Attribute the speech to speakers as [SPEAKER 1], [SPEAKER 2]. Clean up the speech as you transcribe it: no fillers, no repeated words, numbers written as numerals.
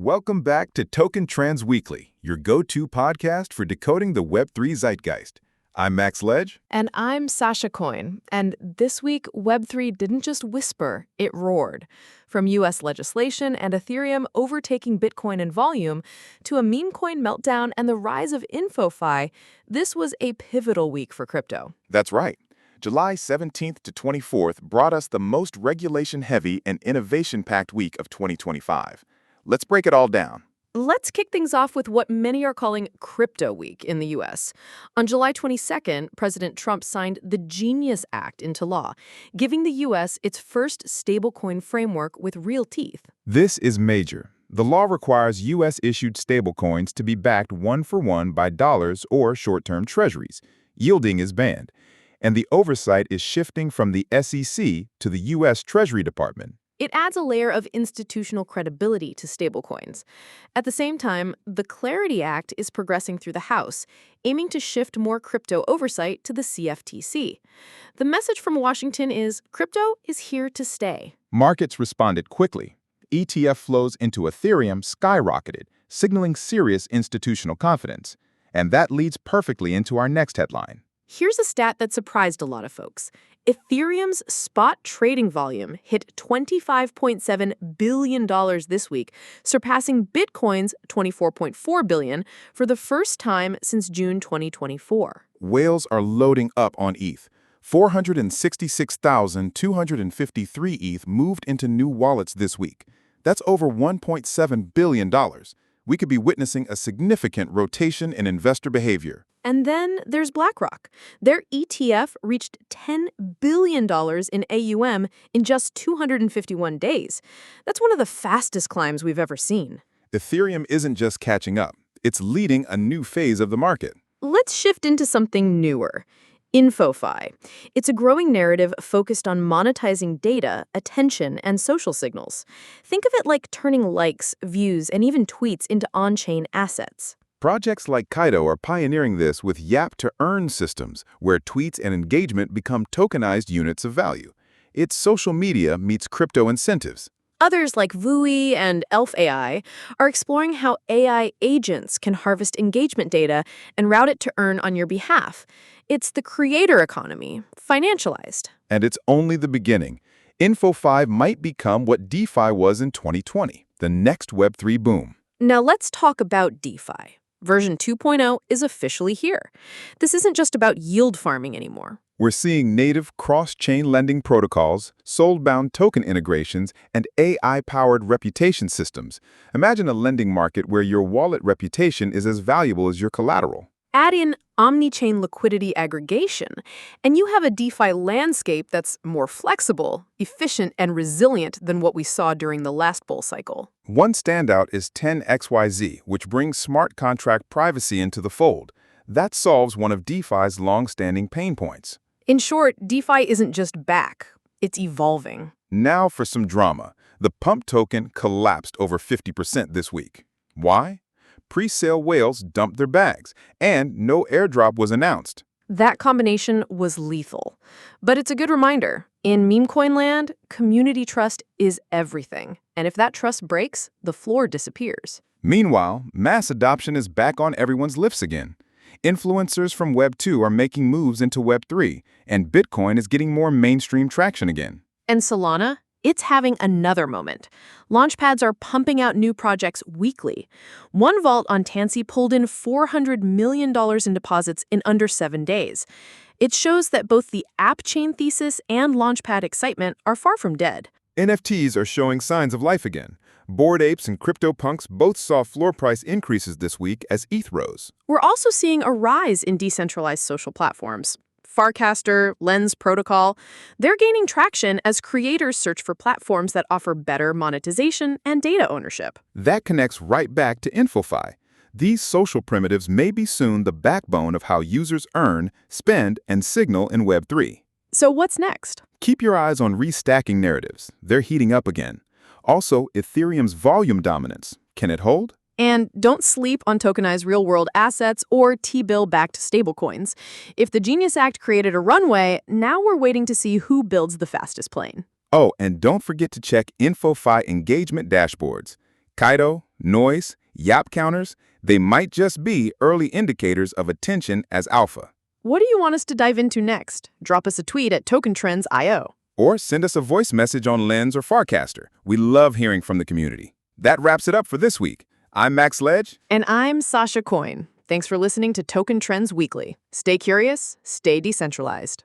[SPEAKER 1] Welcome back to TokenTrends Weekly, your go-to podcast for decoding the Web3 zeitgeist. I'm Max Ledge.
[SPEAKER 2] And I'm Sasha Coin. And this week, Web3 didn't just whisper, it roared. From US legislation and Ethereum overtaking Bitcoin in volume to a meme coin meltdown and the rise of InfoFi, this was a pivotal week for crypto.
[SPEAKER 1] That's right. July 17th to 24th brought us the most regulation-heavy and innovation-packed week of 2025. Let's break it all down.
[SPEAKER 2] Let's kick things off with what many are calling Crypto Week in the U.S. On July 22nd, President Trump signed the Genius Act into law, giving the U.S. its first stablecoin framework with real teeth.
[SPEAKER 1] This is major. The law requires U.S.-issued stablecoins to be backed one-for-one by dollars or short-term treasuries. Yielding is banned. And the oversight is shifting from the SEC to the U.S. Treasury Department.
[SPEAKER 2] It adds a layer of institutional credibility to stablecoins. At the same time, the Clarity Act is progressing through the House, aiming to shift more crypto oversight to the CFTC. The message from Washington is crypto is here to stay.
[SPEAKER 1] Markets responded quickly. ETF flows into Ethereum skyrocketed, signaling serious institutional confidence. And that leads perfectly into our next headline.
[SPEAKER 2] Here's a stat that surprised a lot of folks. Ethereum's spot trading volume hit $25.7 billion this week, surpassing Bitcoin's $24.4 billion for the first time since June 2024.
[SPEAKER 1] Whales are loading up on ETH. 466,253 ETH moved into new wallets this week. That's over $1.7 billion. We could be witnessing a significant rotation in investor behavior.
[SPEAKER 2] And then there's BlackRock. Their ETF reached $10 billion in AUM in just 251 days. That's one of the fastest climbs we've ever seen.
[SPEAKER 1] Ethereum isn't just catching up. It's leading a new phase of the market.
[SPEAKER 2] Let's shift into something newer. InfoFi. It's a growing narrative focused on monetizing data, attention, and social signals. Think of it like turning likes, views, and even tweets into on-chain assets.
[SPEAKER 1] Projects like Kaido are pioneering this with Yap-to-Earn systems, where tweets and engagement become tokenized units of value. It's social media meets crypto incentives.
[SPEAKER 2] Others like Vui and Elf AI are exploring how AI agents can harvest engagement data and route it to earn on your behalf. It's the creator economy, financialized.
[SPEAKER 1] And it's only the beginning. InfoFi might become what DeFi was in 2020, the next Web3 boom.
[SPEAKER 2] Now let's talk about DeFi. Version 2.0 is officially here. This isn't just about yield farming anymore.
[SPEAKER 1] We're seeing native cross-chain lending protocols, soul-bound token integrations, and AI-powered reputation systems. Imagine a lending market where your wallet reputation is as valuable as your collateral.
[SPEAKER 2] Add in omni-chain liquidity aggregation, and you have a DeFi landscape that's more flexible, efficient, and resilient than what we saw during the last bull cycle.
[SPEAKER 1] One standout is 10xyz, which brings smart contract privacy into the fold. That solves one of DeFi's long-standing pain points.
[SPEAKER 2] In short, DeFi isn't just back, it's evolving.
[SPEAKER 1] Now for some drama. The Pump token collapsed over 50% this week. Why? Pre-sale whales dumped their bags, and no airdrop was announced.
[SPEAKER 2] That combination was lethal. But it's a good reminder. In meme coin land, community trust is everything. And if that trust breaks, the floor disappears.
[SPEAKER 1] Meanwhile, mass adoption is back on everyone's lips again. Influencers from Web2 are making moves into Web3, and Bitcoin is getting more mainstream traction again.
[SPEAKER 2] And Solana? It's having another moment. Launchpads are pumping out new projects weekly. One vault on Tansy pulled in $400 million in deposits in under 7 days. It shows that both the app chain thesis and Launchpad excitement are far from dead.
[SPEAKER 1] NFTs are showing signs of life again. Bored Apes and CryptoPunks both saw floor price increases this week as ETH rose.
[SPEAKER 2] We're also seeing a rise in decentralized social platforms. Farcaster, Lens Protocol, they're gaining traction as creators search for platforms that offer better monetization and data ownership.
[SPEAKER 1] That connects right back to InfoFi. These social primitives may be soon the backbone of how users earn, spend, and signal in Web3.
[SPEAKER 2] So what's next?
[SPEAKER 1] Keep your eyes on restacking narratives. They're heating up again. Also, Ethereum's volume dominance. Can it hold?
[SPEAKER 2] And don't sleep on tokenized real-world assets or T-bill-backed stablecoins. If the Genius Act created a runway, now we're waiting to see who builds the fastest plane.
[SPEAKER 1] Oh, and don't forget to check InfoFi engagement dashboards. Kaido, noise, yap counters, they might just be early indicators of attention as alpha.
[SPEAKER 2] What do you want us to dive into next? Drop us a tweet at TokenTrends.io.
[SPEAKER 1] Or send us a voice message on Lens or Farcaster. We love hearing from the community. That wraps it up for this week. I'm Max Ledge.
[SPEAKER 2] And I'm Sasha Coin. Thanks for listening to Token Trends Weekly. Stay curious, stay decentralized.